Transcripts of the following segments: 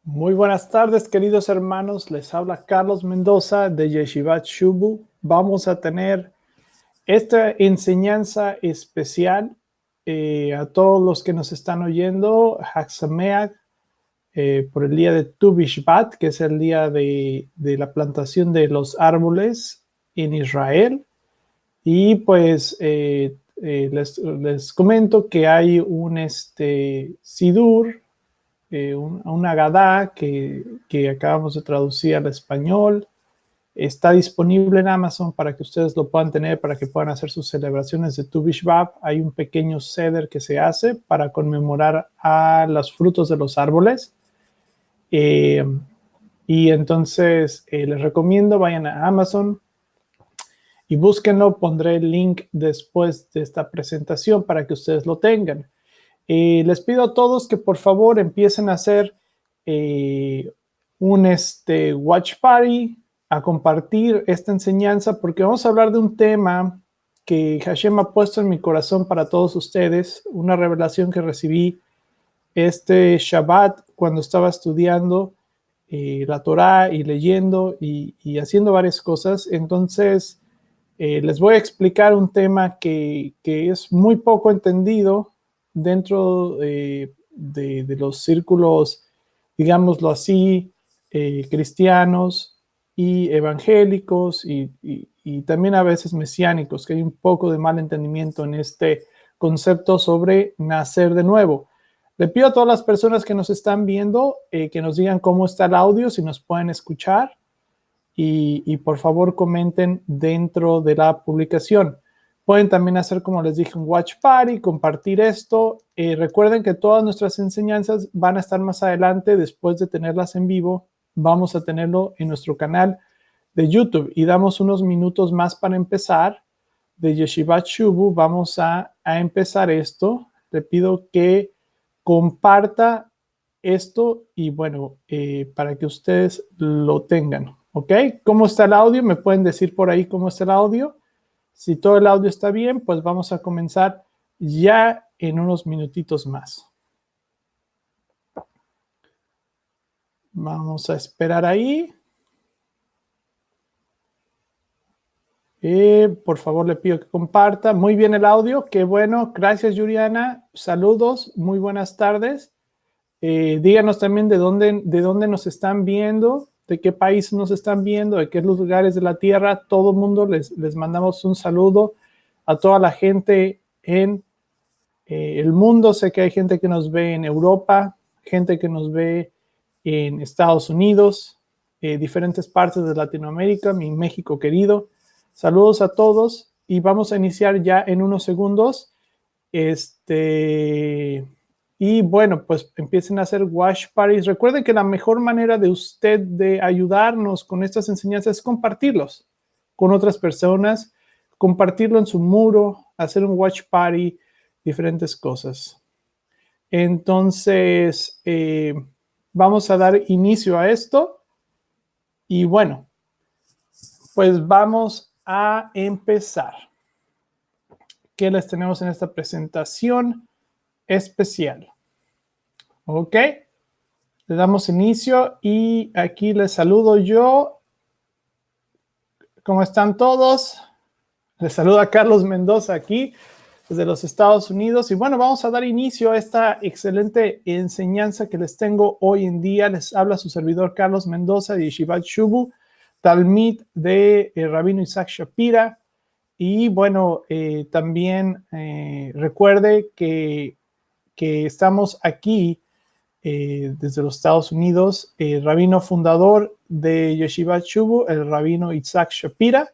Muy buenas tardes, queridos hermanos. Les habla Carlos Mendoza de Yeshivat Shubu. Vamos a tener esta enseñanza especial a todos los que nos están oyendo. Hag Sameach, por el día de Tu Bishvat, que es el día de la plantación de los árboles en Israel. Y pues les comento que hay un Sidur, una Agadá que acabamos de traducir al español. Está disponible en Amazon para que ustedes lo puedan tener, para que puedan hacer sus celebraciones de Tu B'Shvat. Hay un pequeño seder que se hace para conmemorar a los frutos de los árboles. Y entonces les recomiendo, vayan a Amazon y búsquenlo. Pondré el link después de esta presentación para que ustedes lo tengan. Les pido a todos que por favor empiecen a hacer un watch party, a compartir esta enseñanza, porque vamos a hablar de un tema que Hashem ha puesto en mi corazón para todos ustedes, una revelación que recibí este Shabbat cuando estaba estudiando la Torah y leyendo y haciendo varias cosas. Entonces les voy a explicar un tema que es muy poco entendido dentro de los círculos, digámoslo así, cristianos y evangélicos y también a veces mesiánicos, que hay un poco de mal entendimiento en este concepto sobre nacer de nuevo. Le pido a todas las personas que nos están viendo que nos digan cómo está el audio, si nos pueden escuchar. Y por favor comenten dentro de la publicación. Pueden también hacer, como les dije, un watch party, compartir esto. Recuerden que todas nuestras enseñanzas van a estar más adelante, después de tenerlas en vivo. Vamos a tenerlo en nuestro canal de YouTube. Y damos unos minutos más para empezar. De Yeshivat Shubu vamos a empezar esto. Le pido que comparta esto y bueno, para que ustedes lo tengan. ¿Ok? ¿Cómo está el audio? ¿Me pueden decir por ahí cómo está el audio? Si todo el audio está bien, pues vamos a comenzar ya en unos minutitos más. Vamos a esperar ahí. Por favor, le pido que comparta. Muy bien el audio. Qué bueno. Gracias, Yuriana. Saludos. Muy buenas tardes. Díganos también de dónde nos están viendo, de qué país nos están viendo, de qué lugares de la tierra. Todo el mundo les mandamos un saludo a toda la gente en el mundo. Sé que hay gente que nos ve en Europa, gente que nos ve en Estados Unidos, diferentes partes de Latinoamérica, mi México querido. Saludos a todos y vamos a iniciar ya en unos segundos. Y bueno, pues empiecen a hacer watch parties. Recuerden que la mejor manera de usted de ayudarnos con estas enseñanzas es compartirlos con otras personas, compartirlo en su muro, hacer un watch party, diferentes cosas. Entonces, vamos a dar inicio a esto. Y bueno, pues vamos a empezar. ¿Qué les tenemos en esta presentación especial? Ok, le damos inicio y aquí les saludo yo. ¿Cómo están todos? Les saluda Carlos Mendoza aquí desde los Estados Unidos. Y bueno, vamos a dar inicio a esta excelente enseñanza que les tengo hoy en día. Les habla su servidor Carlos Mendoza de Yeshivat Shubu, Talmid de Rabino Isaac Shapira. Y bueno, también recuerde que estamos aquí desde los Estados Unidos, el rabino fundador de Yeshivat Shubu, el rabino Isaac Shapira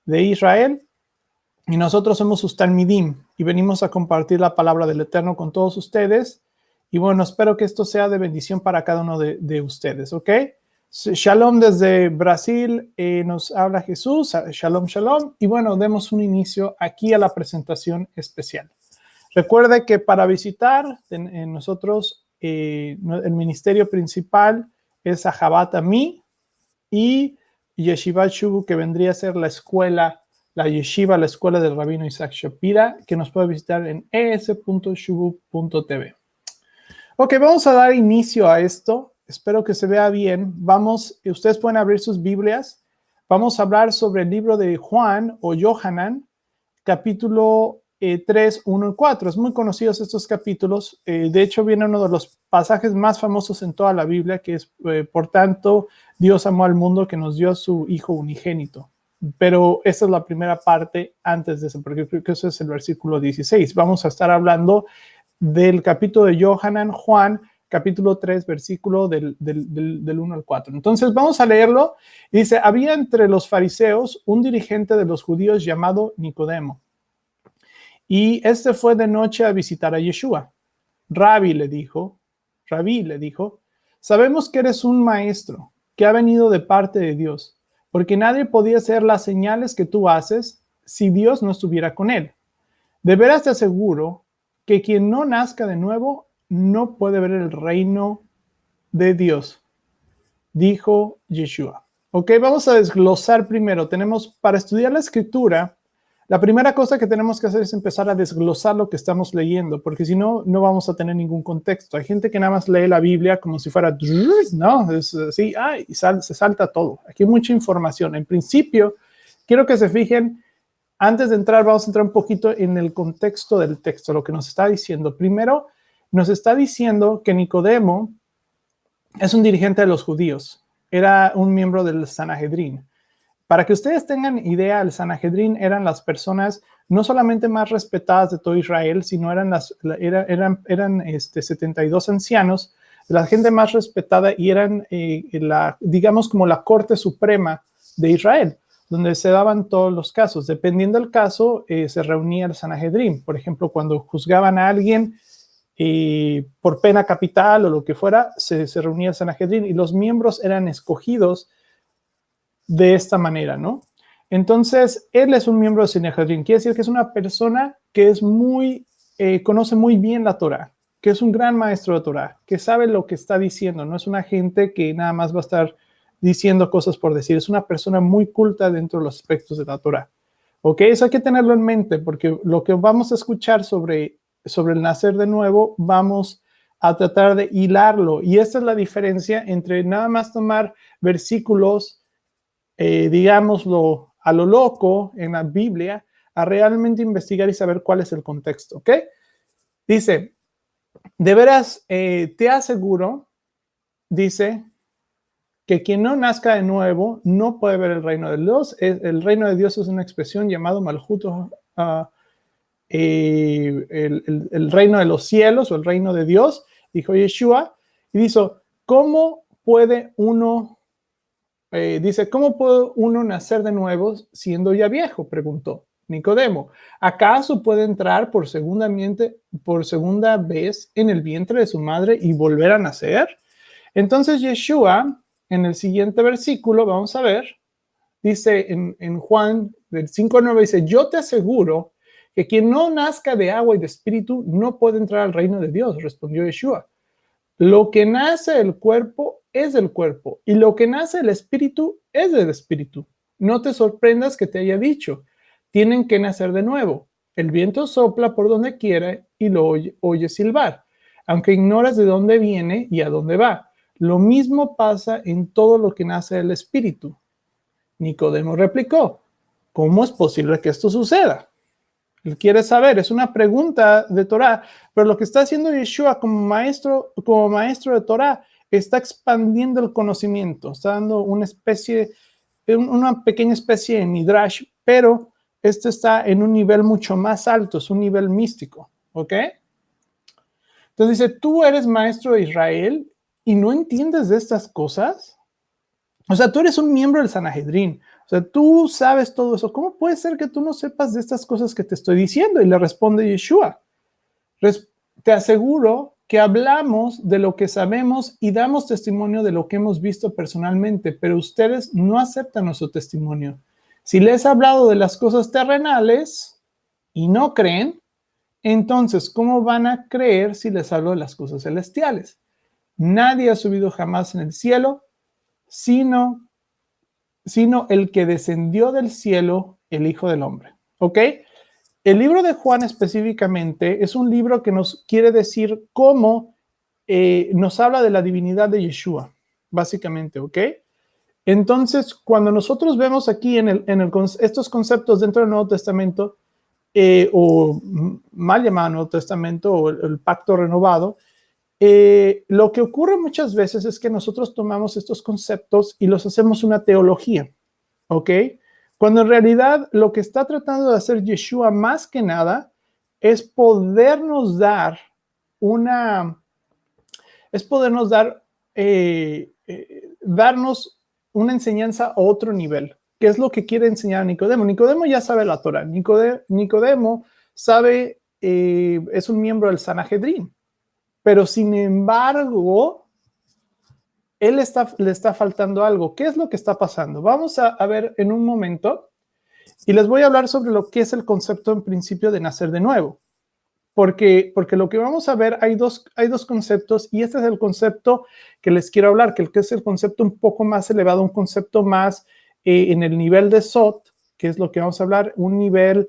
de Israel, y nosotros somos sus talmidim y venimos a compartir la palabra del Eterno con todos ustedes. Y bueno, espero que esto sea de bendición para cada uno de ustedes, ¿ok? Shalom desde Brasil, nos habla Jesús, shalom, shalom. Y bueno, demos un inicio aquí a la presentación especial. Recuerde que para visitar nosotros, el ministerio principal es Ahabat Ami y Yeshivat Shubu, que vendría a ser la escuela, la yeshiva, la escuela del rabino Isaac Shapira, que nos puede visitar en es.shubu.tv. Ok, vamos a dar inicio a esto. espero que se vea bien. Ustedes pueden abrir sus Biblias. Vamos a hablar sobre el libro de Juan o Yohanan, capítulo 3, 1 y 4. Es muy conocidos estos capítulos. De hecho, viene uno de los pasajes más famosos en toda la Biblia, que es, por tanto, Dios amó al mundo que nos dio a su Hijo unigénito. Pero esta es la primera parte antes de eso, porque creo que ese es el versículo 16. Vamos a estar hablando del capítulo de Yohanan, Juan, capítulo 3, versículo del 1 al 4. Entonces vamos a leerlo. Dice, había entre los fariseos un dirigente de los judíos llamado Nicodemo. Y este fue de noche a visitar a Yeshua. Rabí le dijo, sabemos que eres un maestro que ha venido de parte de Dios, porque nadie podía hacer las señales que tú haces si Dios no estuviera con él. De veras te aseguro que quien no nazca de nuevo no puede ver el reino de Dios, dijo Yeshua. Ok, vamos a desglosar primero. Para estudiar la escritura, la primera cosa que tenemos que hacer es empezar a desglosar lo que estamos leyendo, porque si no, no vamos a tener ningún contexto. Hay gente que nada más lee la Biblia como si fuera, no, es así, y se salta todo. Aquí hay mucha información. En principio, quiero que se fijen. Antes de entrar, vamos a entrar un poquito en el contexto del texto, lo que nos está diciendo. Primero, nos está diciendo que Nicodemo es un dirigente de los judíos, era un miembro del Sanhedrin. Para que ustedes tengan idea, el Sanhedrin eran las personas no solamente más respetadas de todo Israel, sino eran 72 ancianos, la gente más respetada, y eran, digamos, como la Corte Suprema de Israel, donde se daban todos los casos. Dependiendo del caso, se reunía el Sanhedrin. Por ejemplo, cuando juzgaban a alguien por pena capital o lo que fuera, se reunía el Sanhedrin y los miembros eran escogidos de esta manera, ¿no? Entonces, él es un miembro del Sanhedrin. Quiere decir que es una persona que es conoce muy bien la Torah, que es un gran maestro de Torah, que sabe lo que está diciendo. No es una gente que nada más va a estar diciendo cosas por decir. Es una persona muy culta dentro de los aspectos de la Torah. ¿Ok? Eso hay que tenerlo en mente, porque lo que vamos a escuchar sobre el nacer de nuevo, vamos a tratar de hilarlo. Y esta es la diferencia entre nada más tomar versículos, digámoslo, a lo loco en la Biblia, a realmente investigar y saber cuál es el contexto. ¿Ok? Dice, de veras, te aseguro, dice, que quien no nazca de nuevo no puede ver el reino de Dios. El reino de Dios es una expresión llamado Malhut, el reino de los cielos o el reino de Dios, dijo Yeshua. Y dice, ¿cómo puede uno nacer de nuevo siendo ya viejo? Preguntó Nicodemo. ¿Acaso puede entrar por segunda vez en el vientre de su madre y volver a nacer? Entonces Yeshua, en el siguiente versículo, vamos a ver, dice en Juan del 5:9, dice, yo te aseguro que quien no nazca de agua y de espíritu no puede entrar al reino de Dios, respondió Yeshua. Lo que nace del cuerpo es del cuerpo, y lo que nace del espíritu es del espíritu. No te sorprendas que te haya dicho, tienen que nacer de nuevo. El viento sopla por donde quiera y lo oye silbar, aunque ignoras de dónde viene y a dónde va. Lo mismo pasa en todo lo que nace del espíritu. Nicodemo replicó, ¿cómo es posible que esto suceda? Él quiere saber, es una pregunta de Torah, pero lo que está haciendo Yeshua como maestro de Torah, está expandiendo el conocimiento, está dando una pequeña especie de midrash, pero esto está en un nivel mucho más alto, es un nivel místico, ¿ok? Entonces dice, ¿tú eres maestro de Israel y no entiendes de estas cosas? O sea, tú eres un miembro del Sanhedrin. O sea, tú sabes todo eso. ¿Cómo puede ser que tú no sepas de estas cosas que te estoy diciendo? Y le responde Yeshua. Te aseguro que hablamos de lo que sabemos y damos testimonio de lo que hemos visto personalmente, pero ustedes no aceptan nuestro testimonio. Si les he hablado de las cosas terrenales y no creen, entonces, ¿cómo van a creer si les hablo de las cosas celestiales? Nadie ha subido jamás en el cielo, sino el que descendió del cielo, el Hijo del Hombre. ¿Ok? El libro de Juan específicamente es un libro que nos quiere decir cómo nos habla de la divinidad de Yeshua, básicamente, ¿ok? Entonces, cuando nosotros vemos aquí estos conceptos dentro del Nuevo Testamento, o mal llamado Nuevo Testamento, o el pacto renovado, lo que ocurre muchas veces es que nosotros tomamos estos conceptos y los hacemos una teología, ¿ok? Cuando en realidad lo que está tratando de hacer Yeshua más que nada es podernos dar darnos una enseñanza a otro nivel, que es lo que quiere enseñar Nicodemo. Nicodemo ya sabe la Torah. Nicodemo sabe, es un miembro del Sanhedrin, pero sin embargo, le está faltando algo. ¿Qué es lo que está pasando? Vamos a ver en un momento y les voy a hablar sobre lo que es el concepto en principio de nacer de nuevo. Porque lo que vamos a ver, hay dos conceptos y este es el concepto que les quiero hablar, que es el concepto un poco más elevado, un concepto más en el nivel de Sot, que es lo que vamos a hablar, un nivel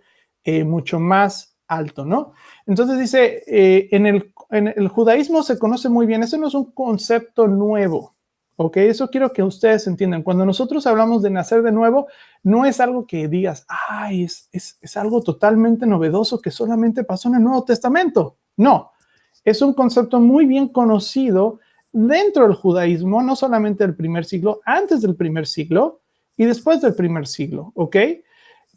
mucho más alto, ¿no? Entonces dice, en el judaísmo se conoce muy bien, eso no es un concepto nuevo, ¿ok? Eso quiero que ustedes entiendan. Cuando nosotros hablamos de nacer de nuevo, no es algo que digas, ay, es algo totalmente novedoso que solamente pasó en el Nuevo Testamento. No, es un concepto muy bien conocido dentro del judaísmo, no solamente del primer siglo, antes del primer siglo y después del primer siglo, ¿ok?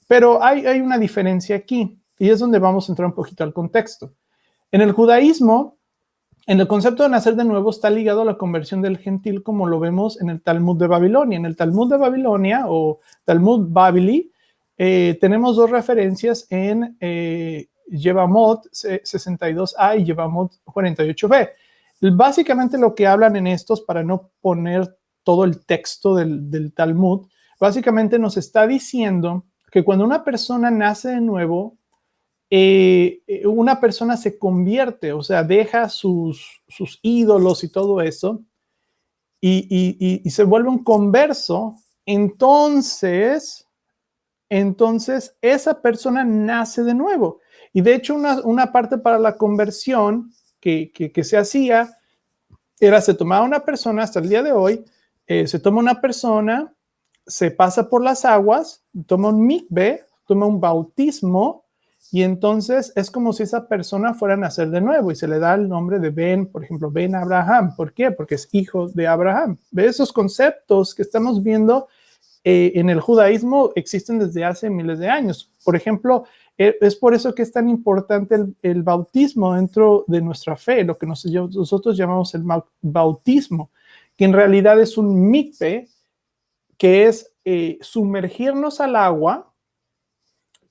Pero hay una diferencia aquí y es donde vamos a entrar un poquito al contexto. En el judaísmo, en el concepto de nacer de nuevo está ligado a la conversión del gentil, como lo vemos en el Talmud de Babilonia. En el Talmud de Babilonia o Talmud Babili, tenemos dos referencias en Yevamot 62a y Yevamot 48b. Básicamente lo que hablan en estos, para no poner todo el texto del Talmud, básicamente nos está diciendo que cuando una persona nace de nuevo, una persona se convierte, o sea, deja sus ídolos y todo eso, y se vuelve un converso, entonces esa persona nace de nuevo. Y de hecho, una parte para la conversión que se hacía era, se tomaba una persona, hasta el día de hoy, se toma una persona, se pasa por las aguas, toma un mikve, toma un bautismo, y entonces es como si esa persona fuera a nacer de nuevo y se le da el nombre de Ben, por ejemplo, Ben Abraham. ¿Por qué? Porque es hijo de Abraham. ¿Ve? Esos conceptos que estamos viendo en el judaísmo existen desde hace miles de años. Por ejemplo, es por eso que es tan importante el bautismo dentro de nuestra fe, lo que nosotros llamamos el bautismo, que en realidad es un mikve, que es sumergirnos al agua,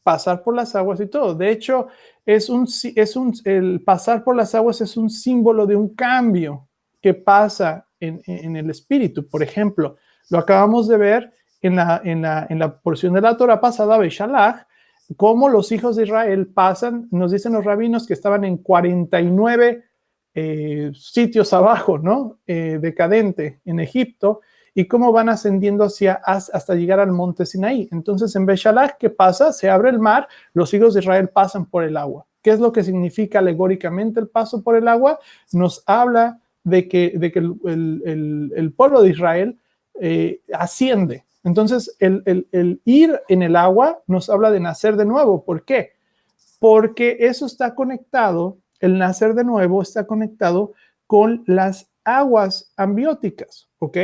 pasar por las aguas y todo. De hecho, el pasar por las aguas es un símbolo de un cambio que pasa en el espíritu. Por ejemplo, lo acabamos de ver en la porción de la Torah pasada, Beshalach, cómo los hijos de Israel pasan, nos dicen los rabinos que estaban en 49 sitios abajo, ¿no? Decadente en Egipto, y cómo van ascendiendo hasta llegar al monte Sinaí. Entonces, en Beshalach, ¿qué pasa? Se abre el mar, los hijos de Israel pasan por el agua. ¿Qué es lo que significa alegóricamente el paso por el agua? Nos habla de que el pueblo de Israel asciende. Entonces, el ir en el agua nos habla de nacer de nuevo. ¿Por qué? Porque eso está conectado, el nacer de nuevo está conectado con las aguas ambióticas, ¿ok?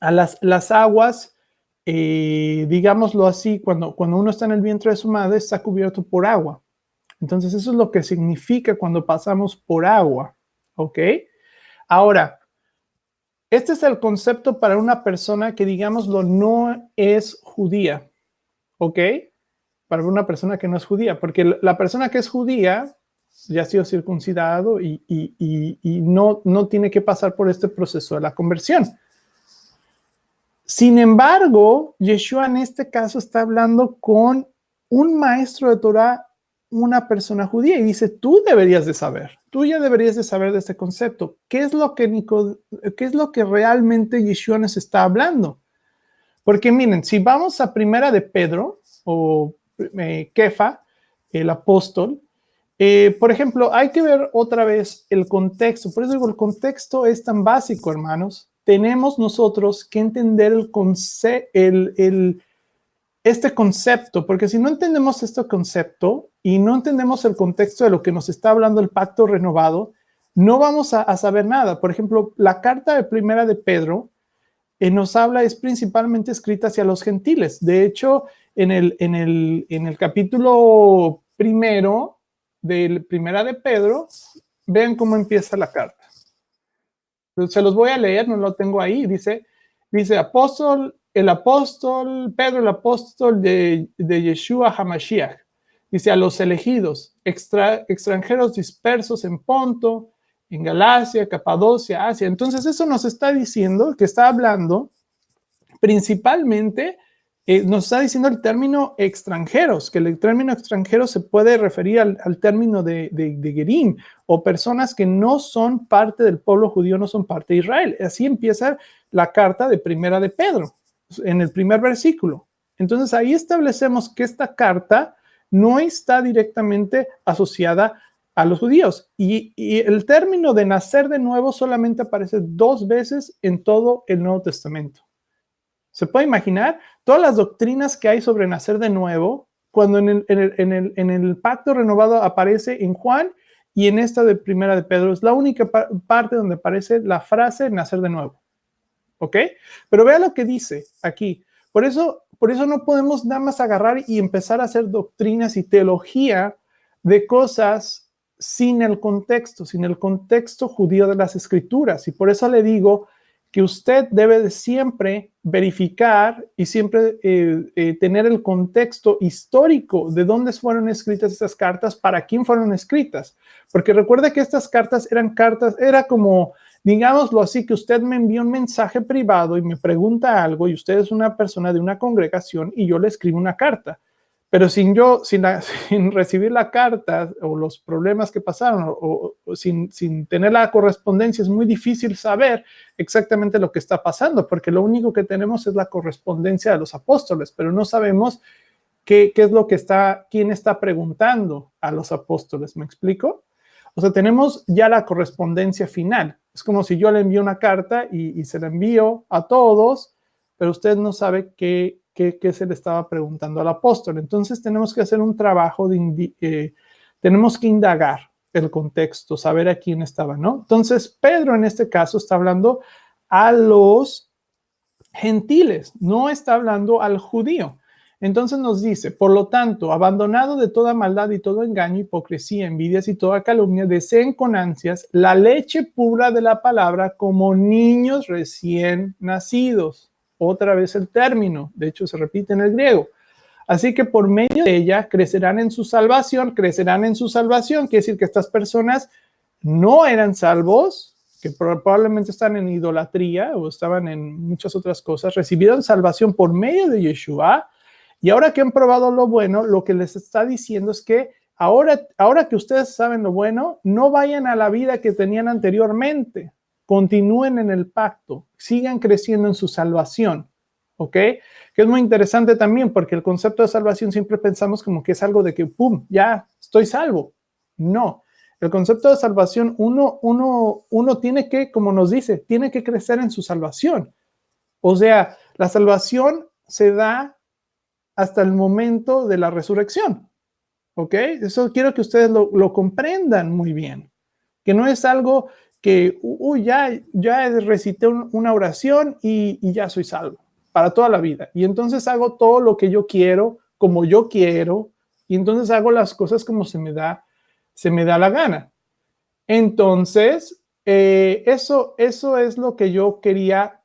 A las aguas, digámoslo así, cuando uno está en el vientre de su madre, está cubierto por agua. Entonces, eso es lo que significa cuando pasamos por agua, ¿ok? Ahora, este es el concepto para una persona que, digámoslo, no es judía, ¿ok? Para una persona que no es judía, porque la persona que es judía ya ha sido circuncidado y no tiene que pasar por este proceso de la conversión. Sin embargo, Yeshua en este caso está hablando con un maestro de Torah, una persona judía, y dice, tú deberías de saber, tú ya deberías de saber de este concepto. ¿Qué es lo que realmente Yeshua nos está hablando? Porque miren, si vamos a primera de Pedro o Kefa, el apóstol, Por ejemplo, hay que ver otra vez el contexto. Por eso digo, el contexto es tan básico, hermanos. Tenemos nosotros que entender este concepto, porque si no entendemos este concepto y no entendemos el contexto de lo que nos está hablando el pacto renovado, no vamos a saber nada. Por ejemplo, la carta de primera de Pedro nos habla, es principalmente escrita hacia los gentiles. De hecho, en el capítulo primero de primera de Pedro, vean cómo empieza la carta. Se los voy a leer, no lo tengo ahí. Dice apóstol, el apóstol Pedro, el apóstol de Yeshua HaMashiach. Dice a los elegidos, extranjeros dispersos en Ponto, en Galacia, Capadocia, Asia. Entonces eso nos está diciendo que está hablando principalmente, nos está diciendo el término extranjeros, que el término extranjero se puede referir al término de Gerim, o personas que no son parte del pueblo judío, no son parte de Israel. Así empieza la carta de primera de Pedro, en el primer versículo. Entonces ahí establecemos que esta carta no está directamente asociada a los judíos. Y el término de nacer de nuevo solamente aparece 2 veces en todo el Nuevo Testamento. ¿Se puede imaginar todas las doctrinas que hay sobre nacer de nuevo cuando en el pacto renovado aparece en Juan y en esta de primera de Pedro? Es la única parte donde aparece la frase nacer de nuevo. ¿Ok? Pero vea lo que dice aquí. Por eso no podemos nada más agarrar y empezar a hacer doctrinas y teología de cosas sin el contexto judío de las escrituras. Y por eso le digo que usted debe de siempre verificar y siempre tener el contexto histórico de dónde fueron escritas esas cartas, para quién fueron escritas. Porque recuerde que estas cartas, era como, digámoslo así, que usted me envía un mensaje privado y me pregunta algo y usted es una persona de una congregación y yo le escribo una carta. Pero sin recibir la carta o los problemas que pasaron o sin tener la correspondencia, es muy difícil saber exactamente lo que está pasando, porque lo único que tenemos es la correspondencia de los apóstoles, pero no sabemos qué es lo que quién está preguntando a los apóstoles. ¿Me explico? O sea, tenemos ya la correspondencia final. Es como si yo le envío una carta y se la envío a todos, pero usted no sabe qué se le estaba preguntando al apóstol. Entonces tenemos que hacer un trabajo, tenemos que indagar el contexto, saber a quién estaba, ¿no? Entonces Pedro en este caso está hablando a los gentiles, no está hablando al judío. Entonces nos dice, por lo tanto, abandonado de toda maldad y todo engaño, hipocresía, envidias y toda calumnia, deseen con ansias la leche pura de la palabra como niños recién nacidos. Otra vez el término, de hecho se repite en el griego. Así que por medio de ella crecerán en su salvación, quiere decir que estas personas no eran salvos, que probablemente están en idolatría o estaban en muchas otras cosas, recibieron salvación por medio de Yeshua, y ahora que han probado lo bueno, lo que les está diciendo es que ahora que ustedes saben lo bueno, no vayan a la vida que tenían anteriormente, continúen en el pacto, sigan creciendo en su salvación, ¿ok? Que es muy interesante también, porque el concepto de salvación siempre pensamos como que es algo de que, ¡pum!, ya estoy salvo. No, el concepto de salvación, uno tiene que, como nos dice, tiene que crecer en su salvación. O sea, la salvación se da hasta el momento de la resurrección, ¿ok? Eso quiero que ustedes lo comprendan muy bien, que no es algo que, ya recité una oración y ya soy salvo para toda la vida. Y entonces hago todo lo que yo quiero, como yo quiero, y entonces hago las cosas como se me da la gana. Entonces, eso es lo que yo quería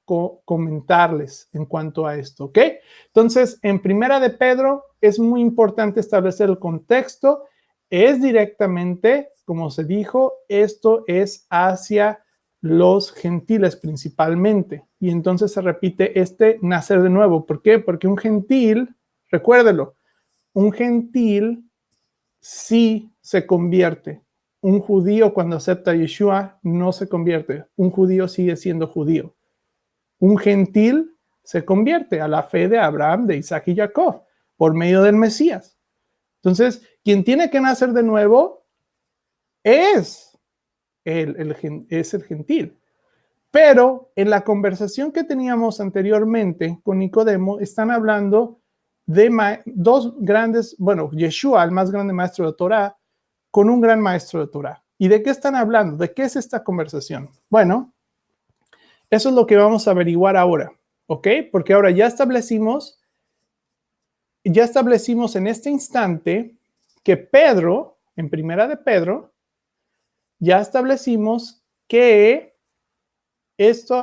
comentarles en cuanto a esto, ¿ok? Entonces, en primera de Pedro es muy importante establecer el contexto. Es directamente, como se dijo, esto es hacia los gentiles principalmente. Y entonces se repite nacer de nuevo. ¿Por qué? Porque un gentil, recuérdelo, un gentil sí se convierte. Un judío cuando acepta a Yeshua no se convierte. Un judío sigue siendo judío. Un gentil se convierte a la fe de Abraham, de Isaac y Jacob por medio del Mesías. Entonces, quien tiene que nacer de nuevo es es el gentil. Pero en la conversación que teníamos anteriormente con Nicodemo, están hablando de dos grandes, bueno, Yeshua, el más grande maestro de Torah, con un gran maestro de Torah. ¿Y de qué están hablando? ¿De qué es esta conversación? Bueno, eso es lo que vamos a averiguar ahora, ¿ok? Porque ahora ya establecimos en este instante que Pedro, en primera de Pedro, ya establecimos que este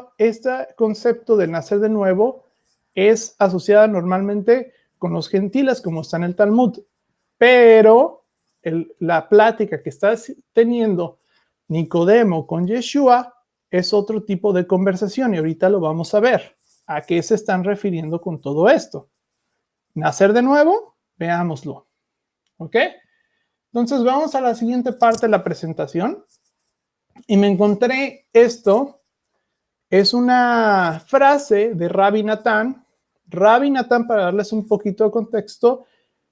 concepto de nacer de nuevo es asociada normalmente con los gentiles, como está en el Talmud. Pero la plática que está teniendo Nicodemo con Yeshua es otro tipo de conversación y ahorita lo vamos a ver. ¿A qué se están refiriendo con todo esto? ¿Nacer de nuevo? Veámoslo. ¿Ok? Entonces vamos a la siguiente parte de la presentación y me encontré esto. Es una frase de Rabbi Natán. Rabbi Natán, para darles un poquito de contexto,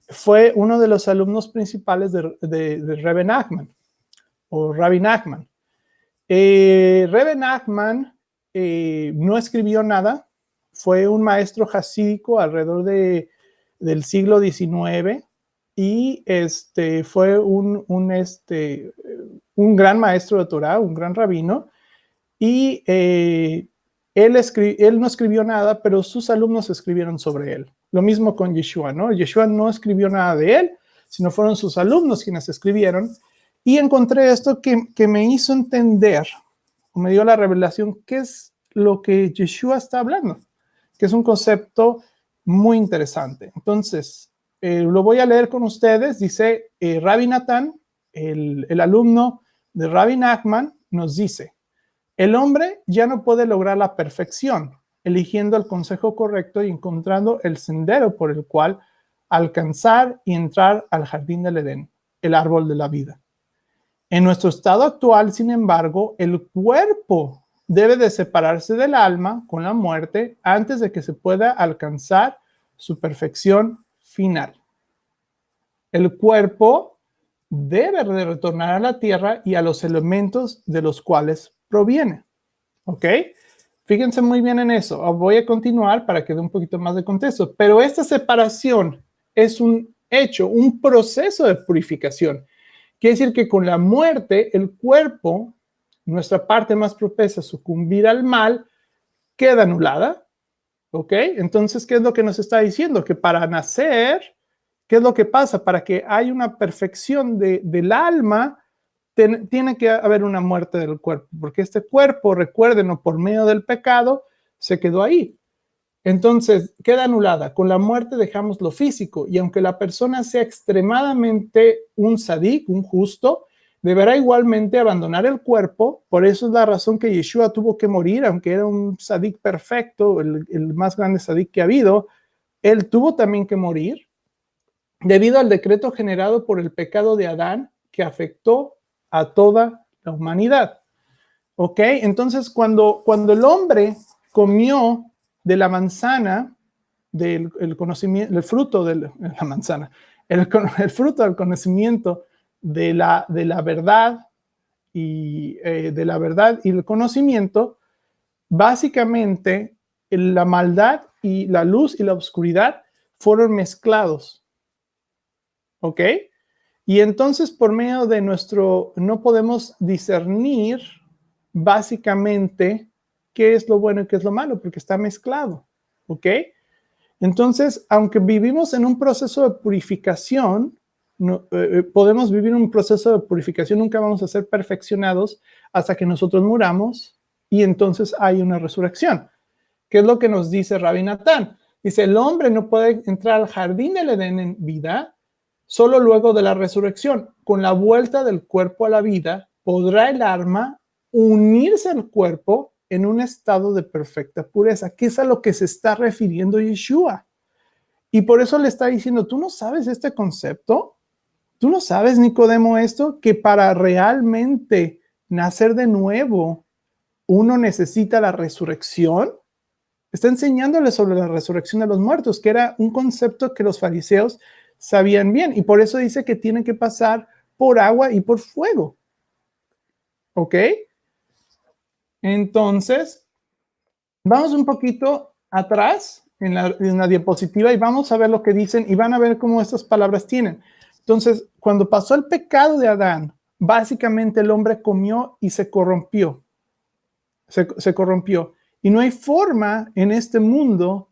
fue uno de los alumnos principales de Rebbe Nachman, o Rabbi Nachman. Rebbe Nachman no escribió nada, fue un maestro hasídico alrededor del siglo XIX y fue un gran maestro de Torah, un gran rabino. Y él no escribió nada, pero sus alumnos escribieron sobre él. Lo mismo con Yeshua, ¿no? Yeshua no escribió nada de él, sino fueron sus alumnos quienes escribieron. Y encontré esto que me hizo entender, o me dio la revelación, qué es lo que Yeshua está hablando, que es un concepto muy interesante. Entonces, lo voy a leer con ustedes. Dice, Rabbi Natán, el alumno de Rabbi Nachman, nos dice: el hombre ya no puede lograr la perfección, eligiendo el consejo correcto y encontrando el sendero por el cual alcanzar y entrar al jardín del Edén, el árbol de la vida. En nuestro estado actual, sin embargo, el cuerpo debe de separarse del alma con la muerte antes de que se pueda alcanzar su perfección final. El cuerpo debe de retornar a la tierra y a los elementos de los cuales proviene. ¿Ok? Fíjense muy bien en eso. Voy a continuar para que dé un poquito más de contexto. Pero esta separación es un hecho, un proceso de purificación. Quiere decir que con la muerte, el cuerpo, nuestra parte más propensa a sucumbir al mal, queda anulada. ¿Ok? Entonces, ¿qué es lo que nos está diciendo? Que para nacer, ¿qué es lo que pasa? Para que haya una perfección del alma, tiene que haber una muerte del cuerpo, porque este cuerpo, recuérdenlo, por medio del pecado, se quedó ahí. Entonces, queda anulada. Con la muerte dejamos lo físico, y aunque la persona sea extremadamente un sadik, un justo, deberá igualmente abandonar el cuerpo. Por eso es la razón que Yeshua tuvo que morir, aunque era un sadik perfecto, el más grande sadik que ha habido. Él tuvo también que morir debido al decreto generado por el pecado de Adán, que afectó a toda la humanidad. ¿Ok? Entonces, cuando el hombre comió de la manzana, del conocimiento, el fruto de la manzana, el fruto del conocimiento de la verdad y de la verdad y el conocimiento, básicamente la maldad y la luz y la oscuridad fueron mezclados. ¿Ok? Y entonces por medio de no podemos discernir básicamente qué es lo bueno y qué es lo malo, porque está mezclado, ¿ok? Entonces, aunque vivimos en un proceso de purificación, podemos vivir un proceso de purificación, nunca vamos a ser perfeccionados hasta que nosotros muramos y entonces hay una resurrección. ¿Qué es lo que nos dice Rabbi Natán? Dice, el hombre no puede entrar al jardín del Edén en vida solo luego de la resurrección. Con la vuelta del cuerpo a la vida, podrá el alma unirse al cuerpo en un estado de perfecta pureza, que es a lo que se está refiriendo Yeshua. Y por eso le está diciendo, ¿tú no sabes este concepto? ¿Tú no sabes, Nicodemo, esto? Que para realmente nacer de nuevo, uno necesita la resurrección. Está enseñándole sobre la resurrección de los muertos, que era un concepto que los fariseos sabían bien. Y por eso dice que tienen que pasar por agua y por fuego. ¿Ok? Entonces, vamos un poquito atrás en la diapositiva y vamos a ver lo que dicen y van a ver cómo estas palabras tienen. Entonces, cuando pasó el pecado de Adán, básicamente el hombre comió y se corrompió. Se corrompió. Y no hay forma en este mundo,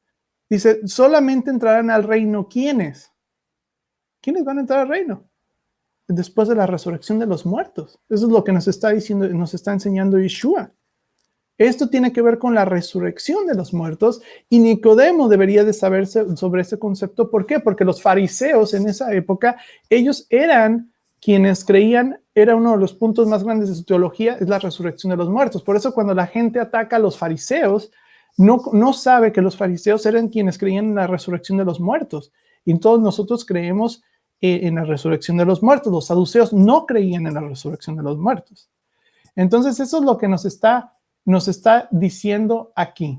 dice, solamente entrarán al reino ¿quiénes? ¿Quiénes van a entrar al reino? Después de la resurrección de los muertos. Eso es lo que nos está diciendo, nos está enseñando Yeshua. Esto tiene que ver con la resurrección de los muertos y Nicodemo debería de saberse sobre ese concepto. ¿Por qué? Porque los fariseos en esa época, ellos eran quienes creían, era uno de los puntos más grandes de su teología, es la resurrección de los muertos. Por eso cuando la gente ataca a los fariseos, no sabe que los fariseos eran quienes creían en la resurrección de los muertos. Y todos nosotros creemos en la resurrección de los muertos. Los saduceos no creían en la resurrección de los muertos. Entonces eso es lo que nos está diciendo aquí.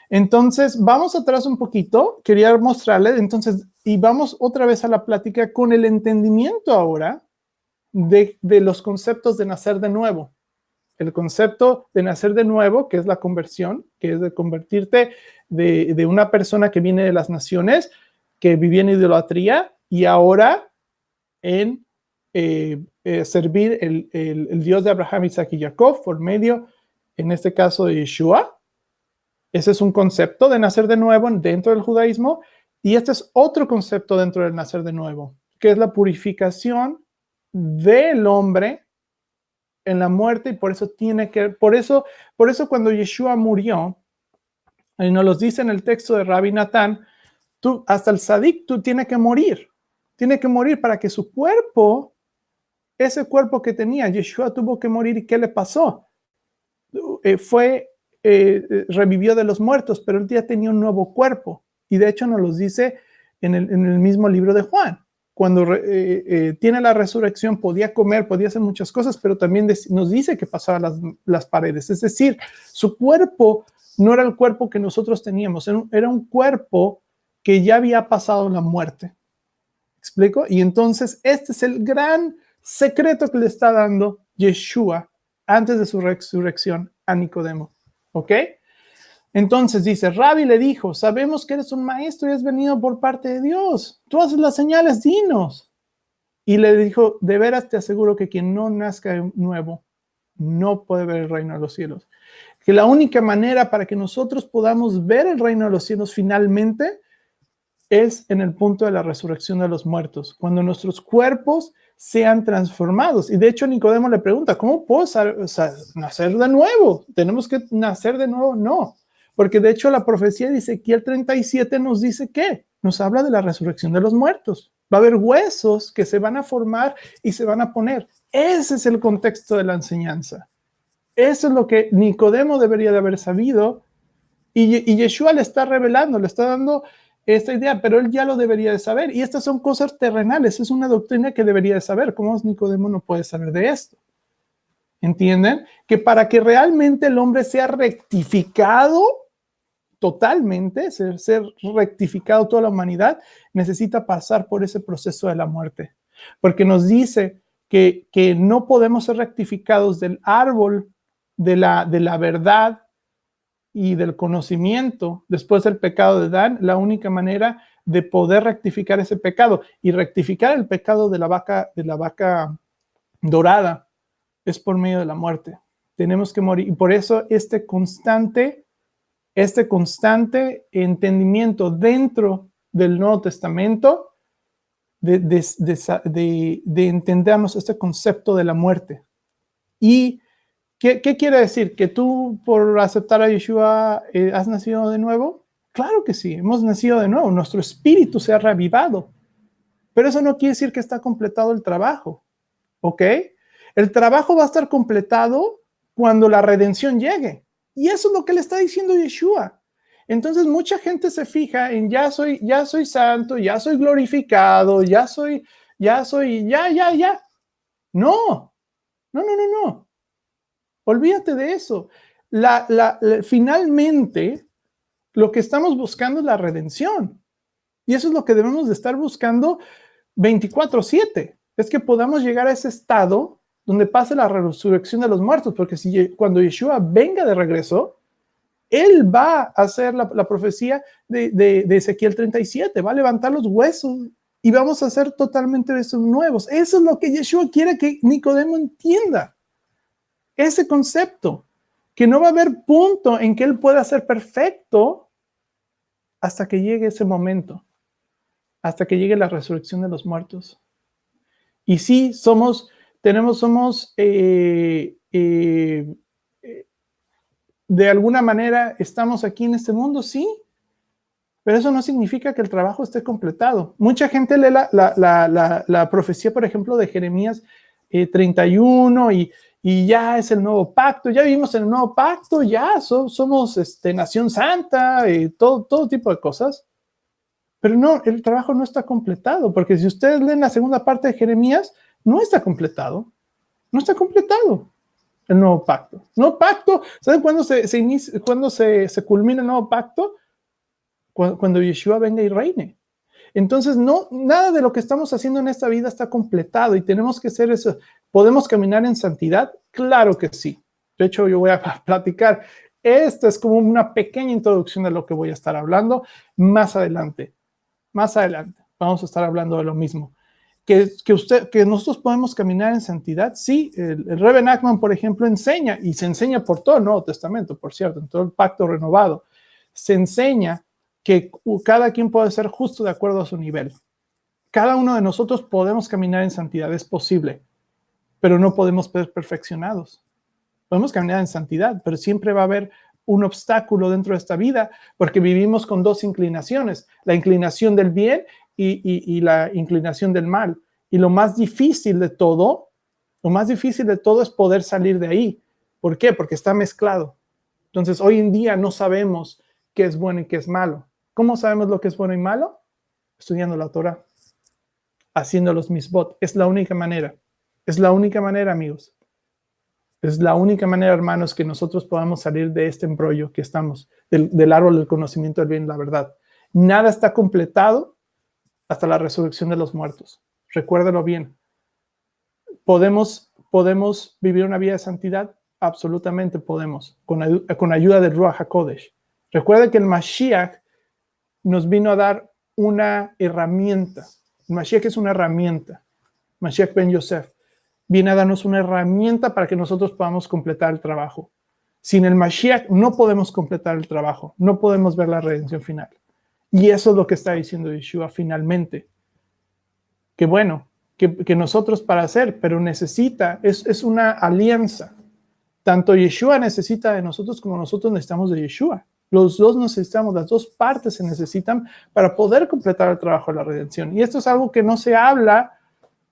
Entonces, vamos atrás un poquito, quería mostrarles, entonces, y vamos otra vez a la plática con el entendimiento ahora de los conceptos de nacer de nuevo. El concepto de nacer de nuevo, que es la conversión, que es de convertirte de una persona que viene de las naciones, que vivía en idolatría, y ahora en servir el Dios de Abraham, Isaac y Jacob por medio, en este caso, de Yeshua. Ese es un concepto de nacer de nuevo dentro del judaísmo. Y este es otro concepto dentro del nacer de nuevo, que es la purificación del hombre en la muerte. Y por eso cuando Yeshua murió, y nos los dice en el texto de Rabbi Natán, hasta el Sadik, tú tiene que morir para que su cuerpo, ese cuerpo que tenía, Yeshua tuvo que morir. ¿Y qué le pasó? Revivió de los muertos, pero él ya tenía un nuevo cuerpo. Y de hecho nos los dice en el mismo libro de Juan. Cuando tiene la resurrección, podía comer, podía hacer muchas cosas, pero también nos dice que pasaba las paredes. Es decir, su cuerpo no era el cuerpo que nosotros teníamos, era un cuerpo que ya había pasado la muerte. ¿Explico? Y entonces este es el gran secreto que le está dando Yeshua antes de su resurrección a Nicodemo. ¿Ok? Entonces dice, Rabbi le dijo, sabemos que eres un maestro y has venido por parte de Dios. Tú haces las señales, dinos. Y le dijo, de veras te aseguro que quien no nazca de nuevo no puede ver el reino de los cielos. Que la única manera para que nosotros podamos ver el reino de los cielos finalmente es en el punto de la resurrección de los muertos, cuando nuestros cuerpos sean transformados. Y de hecho Nicodemo le pregunta, ¿cómo puedo nacer de nuevo? ¿Tenemos que nacer de nuevo? No, porque de hecho la profecía de Ezequiel 37 nos dice que nos habla de la resurrección de los muertos. Va a haber huesos que se van a formar y se van a poner. Ese es el contexto de la enseñanza. Eso es lo que Nicodemo debería de haber sabido y Yeshua le está revelando, le está dando esta idea, pero él ya lo debería de saber. Y estas son cosas terrenales, es una doctrina que debería de saber. ¿Cómo Nicodemo no puede saber de esto? ¿Entienden? Que para que realmente el hombre sea rectificado totalmente, ser rectificado toda la humanidad, necesita pasar por ese proceso de la muerte. Porque nos dice que no podemos ser rectificados del árbol de la verdad y del conocimiento después del pecado de Adán. La única manera de poder rectificar ese pecado y rectificar el pecado de la vaca dorada es por medio de la muerte. Tenemos que morir. Y por eso este constante entendimiento dentro del Nuevo Testamento de entendernos este concepto de la muerte. ¿Y qué quiere decir? ¿Que tú por aceptar a Yeshua has nacido de nuevo? Claro que sí, hemos nacido de nuevo, nuestro espíritu se ha reavivado, pero eso no quiere decir que está completado el trabajo, ¿ok? El trabajo va a estar completado cuando la redención llegue, y eso es lo que le está diciendo Yeshua. Entonces mucha gente se fija en ya soy santo, ya soy glorificado, ya. No. Olvídate de eso. Finalmente, lo que estamos buscando es la redención. Y eso es lo que debemos de estar buscando 24/7. Es que podamos llegar a ese estado donde pase la resurrección de los muertos, porque cuando Yeshua venga de regreso, él va a hacer la profecía de Ezequiel 37, va a levantar los huesos y vamos a hacer totalmente huesos nuevos. Eso es lo que Yeshua quiere que Nicodemo entienda. Ese concepto, que no va a haber punto en que él pueda ser perfecto hasta que llegue ese momento, hasta que llegue la resurrección de los muertos. Y sí, de alguna manera estamos aquí en este mundo, sí, pero eso no significa que el trabajo esté completado. Mucha gente lee la profecía, por ejemplo, de Jeremías 31 y ya es el nuevo pacto, ya vivimos en el nuevo pacto, ya somos nación santa, todo tipo de cosas. Pero no, el trabajo no está completado, porque si ustedes leen la segunda parte de Jeremías, no está completado. No está completado el nuevo pacto. Nuevo pacto, ¿saben cuándo se culmina el nuevo pacto? Cuando Yeshua venga y reine. Entonces, nada de lo que estamos haciendo en esta vida está completado y tenemos que hacer eso. ¿Podemos caminar en santidad? Claro que sí. De hecho, yo voy a platicar. Esta es como una pequeña introducción de lo que voy a estar hablando más adelante. Más adelante vamos a estar hablando de lo mismo. Que nosotros podemos caminar en santidad, sí. El Rebbe Nachman, por ejemplo, enseña, y se enseña por todo el Nuevo Testamento, por cierto, en todo el pacto renovado, se enseña que cada quien puede ser justo de acuerdo a su nivel. Cada uno de nosotros podemos caminar en santidad, es posible, pero no podemos ser perfeccionados. Podemos caminar en santidad, pero siempre va a haber un obstáculo dentro de esta vida, porque vivimos con dos inclinaciones, la inclinación del bien y la inclinación del mal. Y lo más difícil de todo es poder salir de ahí. ¿Por qué? Porque está mezclado. Entonces, hoy en día no sabemos qué es bueno y qué es malo. ¿Cómo sabemos lo que es bueno y malo? Estudiando la Torah, haciendo los misbot. Es la única manera. Es la única manera, amigos. Es la única manera, hermanos, que nosotros podamos salir de este embrollo que estamos, del árbol del conocimiento del bien y la verdad. Nada está completado hasta la resurrección de los muertos. Recuérdalo bien. ¿Podemos vivir una vida de santidad? Absolutamente podemos, con ayuda del Ruach HaKodesh. Recuerda que el Mashiach nos vino a dar una herramienta. El Mashiach es una herramienta. Mashiach ben Yosef viene a darnos una herramienta para que nosotros podamos completar el trabajo. Sin el Mashiach no podemos completar el trabajo, no podemos ver la redención final. Y eso es lo que está diciendo Yeshua finalmente. Que bueno, que nosotros para hacer, pero necesita, es una alianza. Tanto Yeshua necesita de nosotros como nosotros necesitamos de Yeshua. Los dos necesitamos, las dos partes se necesitan para poder completar el trabajo de la redención. Y esto es algo que no se habla.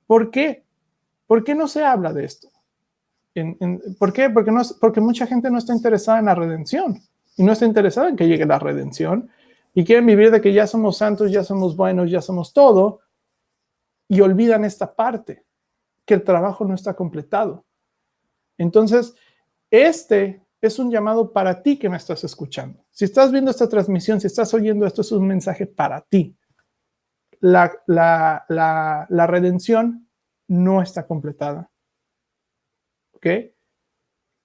¿Por qué? ¿Por qué no se habla de esto? ¿Por qué? Porque mucha gente no está interesada en la redención y no está interesada en que llegue la redención y quieren vivir de que ya somos santos, ya somos buenos, ya somos todo y olvidan esta parte, que el trabajo no está completado. Entonces, este es un llamado para ti que me estás escuchando. Si estás viendo esta transmisión, si estás oyendo esto, es un mensaje para ti. La redención no está completada. ¿Ok?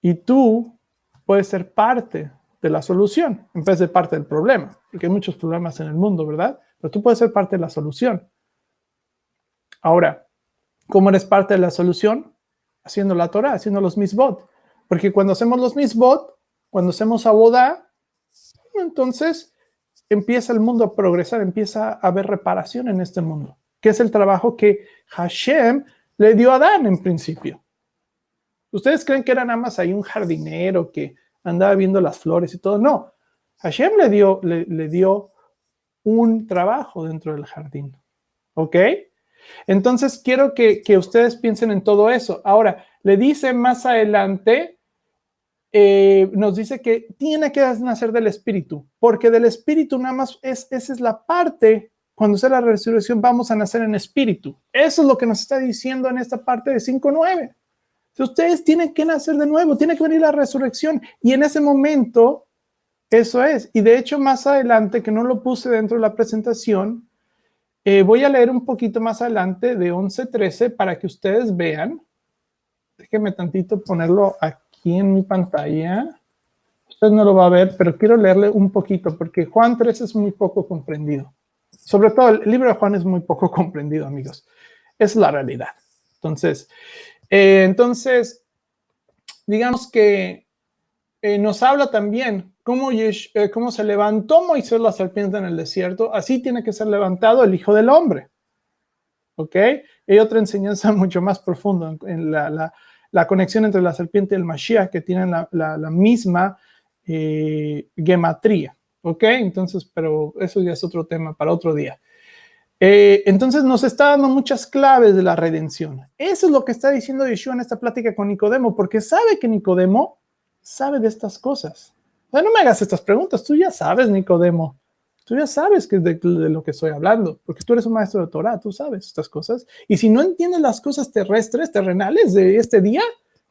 Y tú puedes ser parte de la solución en vez de parte del problema, porque hay muchos problemas en el mundo, ¿verdad? Pero tú puedes ser parte de la solución. Ahora, ¿cómo eres parte de la solución? Haciendo la Torah, haciendo los misbot. Porque cuando hacemos los misbot, cuando hacemos abodá, entonces empieza el mundo a progresar, empieza a haber reparación en este mundo, que es el trabajo que Hashem le dio a Adán en principio. ¿Ustedes creen que era nada más ahí un jardinero que andaba viendo las flores y todo? No, Hashem le dio un trabajo dentro del jardín. ¿Ok? Entonces quiero que ustedes piensen en todo eso. Ahora, le dice más adelante, nos dice que tiene que nacer del Espíritu, porque del Espíritu nada más esa es la parte, cuando sea la resurrección vamos a nacer en Espíritu. Eso es lo que nos está diciendo en esta parte de 5:9. Ustedes tienen que nacer de nuevo, tiene que venir la resurrección y en ese momento eso es. Y de hecho más adelante, que no lo puse dentro de la presentación, voy a leer un poquito más adelante de 11:13 para que ustedes vean Déjenme tantito ponerlo aquí en mi pantalla. Usted no lo va a ver, pero quiero leerle un poquito, porque Juan 3 es muy poco comprendido. Sobre todo el libro de Juan es muy poco comprendido, amigos. Es la realidad. Entonces, digamos que nos habla también cómo se levantó Moisés la serpiente en el desierto. Así tiene que ser levantado el Hijo del Hombre. ¿Ok? Hay otra enseñanza mucho más profunda en la conexión entre la serpiente y el Mashiach, que tienen la misma gematría. ¿Ok? Entonces, pero eso ya es otro tema para otro día. Entonces nos está dando muchas claves de la redención. Eso es lo que está diciendo Yeshua en esta plática con Nicodemo, porque sabe que Nicodemo sabe de estas cosas. O sea, no me hagas estas preguntas, tú ya sabes, Nicodemo. Tú ya sabes que es de lo que estoy hablando, porque tú eres un maestro de Torah, tú sabes estas cosas. Y si no entiendes las cosas terrestres, terrenales de este día,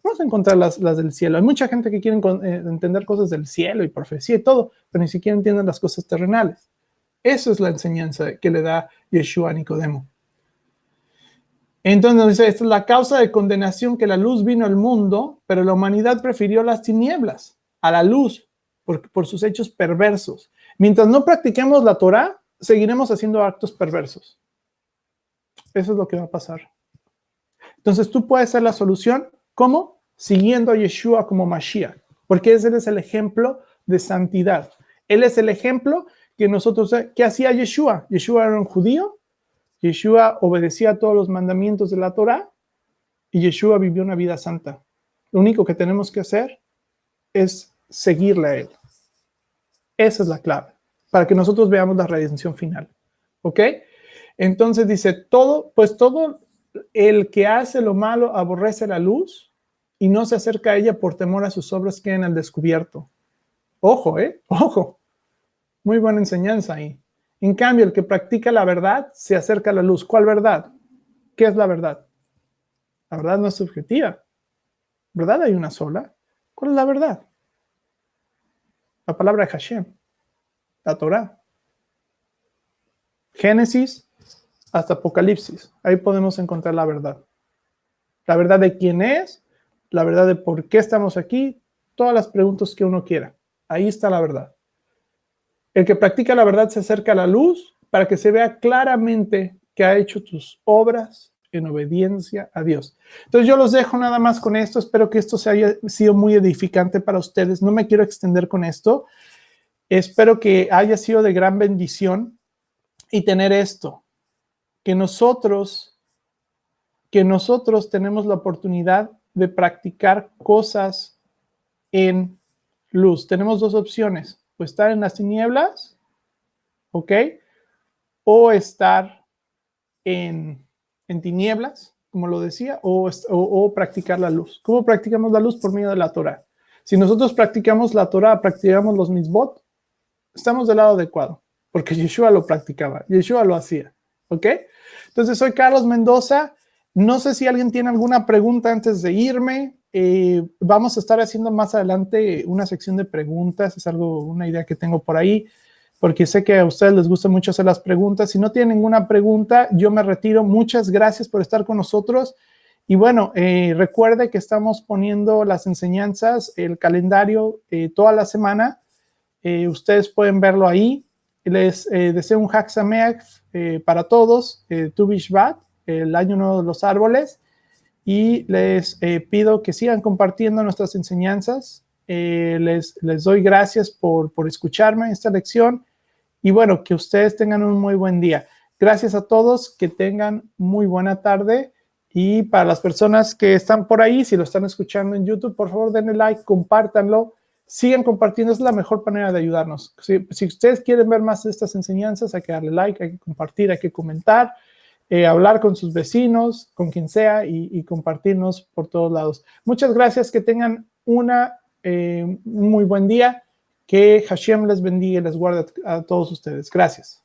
vamos a encontrar las del cielo. Hay mucha gente que quiere entender cosas del cielo y profecía y todo, pero ni siquiera entienden las cosas terrenales. Esa es la enseñanza que le da Yeshua a Nicodemo. Entonces dice, esta es la causa de condenación, que la luz vino al mundo, pero la humanidad prefirió las tinieblas a la luz por sus hechos perversos. Mientras no practiquemos la Torah, seguiremos haciendo actos perversos. Eso es lo que va a pasar. Entonces tú puedes ser la solución. ¿Cómo? Siguiendo a Yeshua como Mashiach, porque ese es el ejemplo de santidad. Él es el ejemplo que nosotros, ¿qué hacía Yeshua? Yeshua era un judío, Yeshua obedecía a todos los mandamientos de la Torah y Yeshua vivió una vida santa. Lo único que tenemos que hacer es seguirle a él. Esa es la clave, para que nosotros veamos la redención final. ¿Ok? Entonces dice, todo el que hace lo malo aborrece la luz y no se acerca a ella por temor a sus obras queden al descubierto. Ojo, ojo. Muy buena enseñanza ahí. En cambio, el que practica la verdad se acerca a la luz. ¿Cuál verdad? ¿Qué es la verdad? La verdad no es subjetiva. ¿Verdad hay una sola? ¿Cuál es la verdad? La palabra de Hashem, la Torah. Génesis hasta Apocalipsis. Ahí podemos encontrar la verdad. La verdad de quién es, la verdad de por qué estamos aquí, todas las preguntas que uno quiera. Ahí está la verdad. El que practica la verdad se acerca a la luz para que se vea claramente que ha hecho tus obras en obediencia a Dios. Entonces yo los dejo nada más con esto. Espero que esto se haya sido muy edificante para ustedes. No me quiero extender con esto. Espero que haya sido de gran bendición y tener esto, que nosotros tenemos la oportunidad de practicar cosas en luz. Tenemos dos opciones, o estar en las tinieblas, ¿ok? O estar en tinieblas, como lo decía, o practicar la luz. ¿Cómo practicamos la luz? Por medio de la Torah. Si nosotros practicamos la Torah, practicamos los mitzvot, estamos del lado adecuado, porque Yeshua lo practicaba, Yeshua lo hacía, ¿ok? Entonces, soy Carlos Mendoza. No sé si alguien tiene alguna pregunta antes de irme. Vamos a estar haciendo más adelante una sección de preguntas. Es una idea que tengo por ahí, porque sé que a ustedes les gusta mucho hacer las preguntas. Si no tienen ninguna pregunta, yo me retiro. Muchas gracias por estar con nosotros. Y bueno, recuerde que estamos poniendo las enseñanzas, el calendario toda la semana. Ustedes pueden verlo ahí. Les deseo un Hag Sameach para todos, Tu Bishvat, el año nuevo de los árboles, y les pido que sigan compartiendo nuestras enseñanzas. Les doy gracias por escucharme en esta lección y bueno, que ustedes tengan un muy buen día. Gracias a todos, que tengan muy buena tarde, y para las personas que están por ahí, si lo están escuchando en YouTube, por favor denle like, compártanlo. Sigan compartiendo, es la mejor manera de ayudarnos. Si ustedes quieren ver más de estas enseñanzas, hay que darle like, hay que compartir, hay que comentar, hablar con sus vecinos, con quien sea, y compartirnos por todos lados. Muchas gracias, que tengan un muy buen día, que Hashem les bendiga y les guarde a todos ustedes. Gracias.